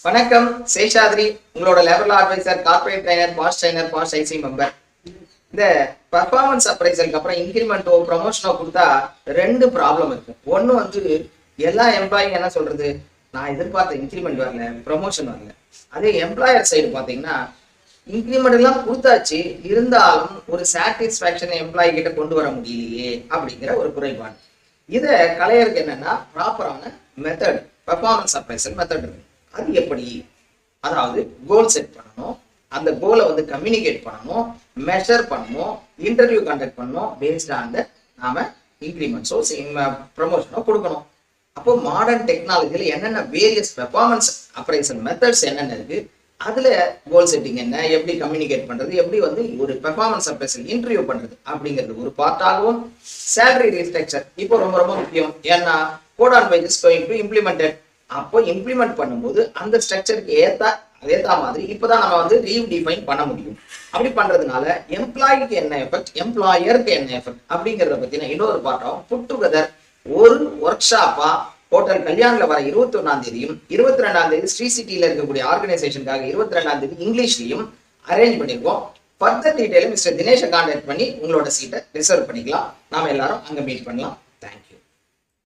வணக்கம், சேஷாத்ரி, உங்களோட level advisor, corporate trainer, past IC member. இந்த பெர்ஃபார்மன்ஸ் அப்ரைசலுக்கு அப்புறம் இன்கிரிமெண்ட்டோ ப்ரமோஷனோ கொடுத்தா ரெண்டு ப்ராப்ளம் இருக்கு. ஒன்று வந்து எல்லா எம்ப்ளாயும் என்ன சொல்றது, நான் எதிர்பார்த்த இன்கிரிமெண்ட் வரல, ப்ரமோஷன் வரல. அதே எம்ப்ளாயர் சைடு பார்த்தீங்கன்னா இன்கிரிமெண்ட் எல்லாம் கொடுத்தாச்சு, இருந்தாலும் ஒரு சாட்டிஸ்ஃபேக்ஷன் எம்ப்ளாயி கிட்ட கொண்டு வர முடியலையே அப்படிங்கிற ஒரு குறைபாடு. இதை களையறதுக்கு என்னன்னா ப்ராப்பரான மெத்தட், பெர்ஃபார்மன்ஸ் அப்ரைசல் மெத்தட் இருக்கு. அது எப்படி? அதாவது கோல் செட் பண்ணணும், அந்த கோலை வந்து கம்யூனிகேட் பண்ணணும், மெஷர் பண்ணணும், இன்டர்வியூ கண்டக்ட் பண்ணணும், பேஸ்ட் ஆன் நாம இன்க்ரிமெண்ட்ஸோ ப்ரமோஷனோ கொடுக்கணும். அப்போ மாடர்ன் டெக்னாலஜியில் என்னென்ன வேரியஸ் பெர்ஃபார்மன்ஸ் அப்ரைசல் மெத்தட்ஸ் என்னென்ன இருக்கு, அதுல கோல் செட்டிங் என்ன, எப்படி கம்யூனிகேட் பண்றது, எப்படி வந்து ஒரு பெர்ஃபார்மன்ஸ் அப்ரைசல் இன்டர்வியூ பண்றது அப்படிங்கிறது ஒரு பார்ட்டாகவும், சேலரி ரீஸ்ட்ரக்சர் இப்போ ரொம்ப ரொம்ப முக்கியம். ஏன்னா code on wages going to implemented. அப்போ இம்ப்ளிமெண்ட் பண்ணும்போது அந்த ஸ்ட்ரக்சருக்கு ஏத்த மாதிரி இப்போதான் நம்ம வந்து ரீடிஃபைன் பண்ண முடியும். அப்படி பண்றதுனால எம்ப்ளாய்க்கு என்ன எஃபெக்ட், எம்ப்ளாயருக்கு என்ன எஃபெக்ட் அப்படிங்கிறத பத்தின இன்னொரு பார்ட்டாகவும் புட் டுகெதர் ஒரு ஒர்க் ஷாப்பா ஹோட்டல் கல்யாண்ல வர 21ஆம் 22ஆம் ஸ்ரீ சிட்டியில இருக்கக்கூடிய ஆர்கனைசேஷனுக்காக 22ஆம் இங்கிலீஷ்லயும் அரேஞ்ச் பண்ணிருக்கோம். ஃபர்தர் டீடைலும் மிஸ்டர் தினேஷை கான்டாக்ட் பண்ணி உங்களோட சீட்டை ரிசர்வ் பண்ணிக்கலாம். நாம எல்லாரும் அங்க மீட் பண்ணலாம். தேங்க்யூ.